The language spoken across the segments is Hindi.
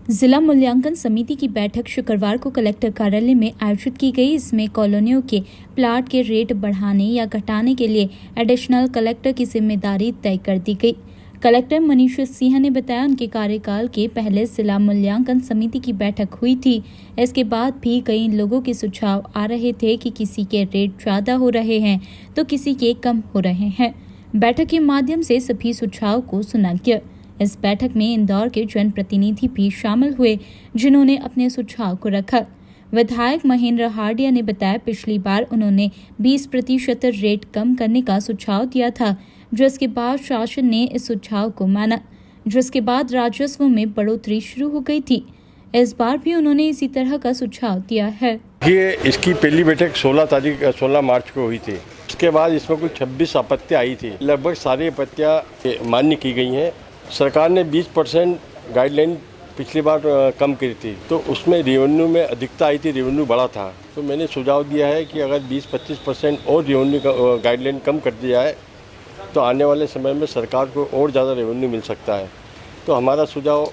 जिला मूल्यांकन समिति की बैठक शुक्रवार को कलेक्टर कार्यालय में आयोजित की गई। इसमें कॉलोनियों के प्लाट के रेट बढ़ाने या घटाने के लिए एडिशनल कलेक्टर की जिम्मेदारी तय कर दी गई। कलेक्टर मनीष सिंह ने बताया, उनके कार्यकाल के पहले जिला मूल्यांकन समिति की बैठक हुई थी। इसके बाद भी कई लोगों के सुझाव आ रहे थे कि किसी के रेट ज्यादा हो रहे हैं तो किसी के कम हो रहे हैं। बैठक के माध्यम से सभी सुझाव को सुना गया। इस बैठक में इंदौर के जनप्रतिनिधि भी शामिल हुए, जिन्होंने अपने सुझाव को रखा। विधायक महेंद्र हार्डिया ने बताया, पिछली बार उन्होंने 20% रेट कम करने का सुझाव दिया था, जिसके बाद शासन ने इस सुझाव को माना, जिसके बाद राजस्व में बढ़ोतरी शुरू हो गई थी। इस बार भी उन्होंने इसी तरह का सुझाव दिया है। ये इसकी पहली बैठक 16 मार्च को हुई थी। उसके बाद इसमें कुछ 26 आपत्तियां आई थी। लगभग सारी आपत्तियां मान्य की गई हैं। सरकार ने 20% गाइडलाइन पिछली बार कम की थी, तो उसमें रेवेन्यू में अधिकता आई थी, रेवेन्यू बढ़ा था। तो मैंने सुझाव दिया है कि अगर 20-25% और रेवेन्यू का गाइडलाइन कम कर दिया जाए तो आने वाले समय में सरकार को और ज़्यादा रेवेन्यू मिल सकता है। तो हमारा सुझाव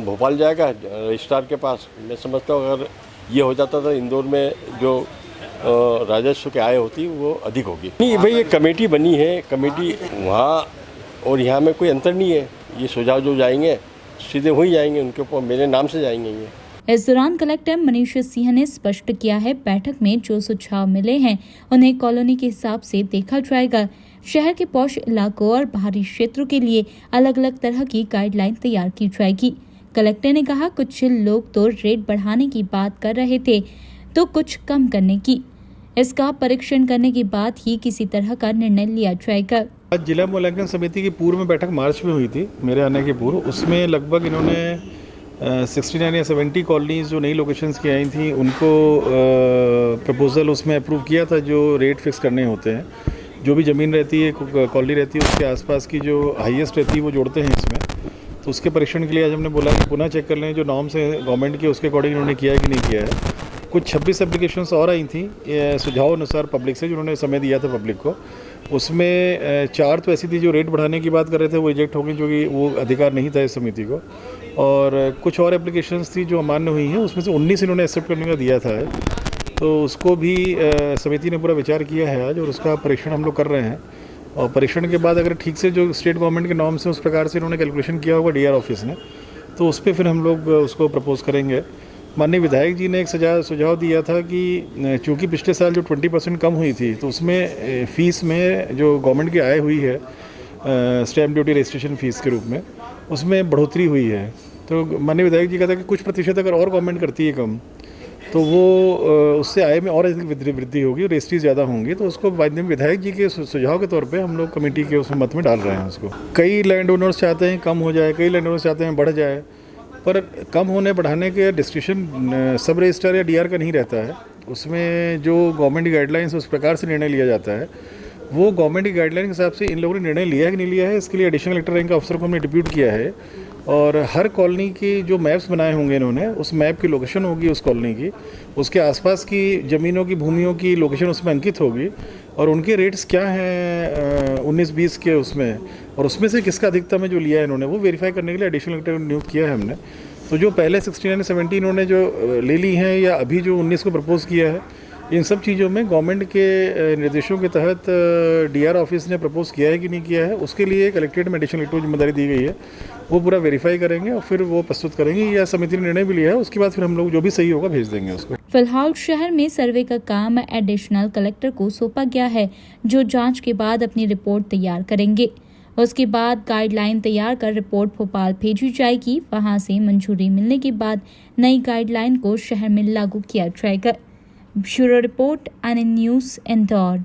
भोपाल जाएगा रजिस्ट्रार के पास। मैं समझता हूँ अगर ये हो जाता तो इंदौर में जो राजस्व की आय होती वो अधिक होगी। नहीं भाई, ये कमेटी बनी है, कमेटी वहाँ और यहाँ में कोई अंतर नहीं है। ये सुझाव जो जाएंगे सीधे हो ही जाएंगे, उनके ऊपर मेरे नाम से जाएंगे ये। इस दौरान कलेक्टर मनीष सिंह ने स्पष्ट किया है, बैठक में जो सुझाव मिले हैं उन्हें कॉलोनी के हिसाब से देखा जाएगा। शहर के पॉश इलाकों और बाहरी क्षेत्रों के लिए अलग अलग तरह की गाइडलाइन तैयार की जाएगी। कलेक्टर ने कहा, कुछ लोग तो रेट बढ़ाने की बात कर रहे थे तो कुछ कम करने की। इसका परीक्षण करने के बाद ही किसी तरह का निर्णय लिया जाएगा। आज जिला मूल्यांकन समिति की पूर्व में बैठक मार्च में हुई थी, मेरे आने के पूर्व। उसमें लगभग इन्होंने 69 या 70 कॉलोनीज जो नई लोकेशंस की आई थी उनको प्रपोजल उसमें अप्रूव किया था, जो रेट फिक्स करने होते हैं। जो भी ज़मीन रहती है, कॉलोनी रहती है, उसके आसपास की जो हाईएस्ट रहती है वो जोड़ते हैं इसमें। तो उसके परीक्षण के लिए आज हमने बोला कि पुनः चेक कर लें जो नॉर्म्स है गवर्नमेंट के, उसके अकॉर्डिंग इन्होंने किया है कि नहीं किया है। कुछ 26 एप्लीकेशंस और आई थी सुझाव अनुसार पब्लिक से, जिन्होंने समय दिया था पब्लिक को। उसमें 4 तो ऐसी थी जो रेट बढ़ाने की बात कर रहे थे, वो रिजेक्ट हो गई, जो कि वो अधिकार नहीं था इस समिति को। और कुछ और एप्लीकेशंस थी जो अमान्य हुई हैं, उसमें से 19 इन्होंने एक्सेप्ट करने का दिया था। तो उसको भी समिति ने पूरा विचार किया है आज, और उसका परीक्षण हम लोग कर रहे हैं। और परीक्षण के बाद अगर ठीक से जो स्टेट गवर्नमेंट के नॉर्म्स हैं उस प्रकार से इन्होंने कैलकुलेशन किया होगा डीआर ऑफिस ने, तो उस पर फिर हम लोग उसको प्रपोज करेंगे। माननीय विधायक जी ने एक सुझाव दिया था कि चूँकि पिछले साल जो 20% कम हुई थी, तो उसमें फ़ीस में जो गवर्नमेंट की आय हुई है स्टैम्प ड्यूटी रजिस्ट्रेशन फ़ीस के रूप में, उसमें बढ़ोतरी हुई है। तो माननीय विधायक जी कहता है कि कुछ प्रतिशत अगर और गवर्नमेंट करती है कम, तो वो उससे आय में और अधिक वृद्धि होगी, रजिस्ट्री ज़्यादा होंगी। तो उसको विधायक जी के सुझाव के तौर पे हम लोग कमेटी के उसमें मत में डाल रहे हैं उसको। कई लैंड ओनर्स चाहते हैं कम हो जाए, कई लैंड ओनर्स चाहते हैं बढ़ जाए, पर कम होने बढ़ाने के डिस्क्रिप्शन सब रजिस्ट्रार या डीआर का नहीं रहता है। उसमें जो गवर्नमेंट की गाइडलाइंस उस प्रकार से निर्णय लिया जाता है, वो गवर्नमेंट की गाइडलाइन के हिसाब से इन लोगों ने निर्णय लिया है कि नहीं लिया है, इसके लिए एडिशनल कलेक्टर रैंक अफसर को हमने डिप्यूट किया है। और हर कॉलोनी की जो मैप्स बनाए होंगे इन्होंने, उस मैप की लोकेशन होगी उस कॉलोनी की, उसके आसपास की ज़मीनों की, भूमियों की लोकेशन उसमें अंकित होगी, और उनके रेट्स क्या हैं 19-20 के उसमें, और उसमें से किसका अधिकतम है जो लिया है इन्होंने, वो वेरीफाई करने के लिए एडिशनल कलेक्टर नियुक्त किया है हमने। तो जो पहले 69-70 इन्होंने जो ले ली हैं, या अभी जो 19 को प्रपोज़ किया है, इन सब चीज़ों में गवर्नमेंट के निर्देशों के तहत डीआर ऑफिस ने प्रपोज किया है कि नहीं किया है, उसके लिए कलेक्ट्रेट में एडिशनल कलेक्टर को जिम्मेदारी दी गई है। वो पूरा वेरीफाई करेंगे और फिर वो प्रस्तुत करेंगे, या समिति ने निर्णय भी लिया है, उसके बाद फिर हम लोग जो भी सही होगा भेज देंगे उसको। फिलहाल शहर में सर्वे का काम एडिशनल कलेक्टर को सौंपा गया है, जो जांच के बाद अपनी रिपोर्ट तैयार करेंगे। उसके बाद गाइडलाइन तैयार कर रिपोर्ट भोपाल भेजी जाएगी। वहां से मंजूरी मिलने के बाद नई गाइडलाइन को शहर में लागू किया जाएगा। Bureau report, NN news, Indore.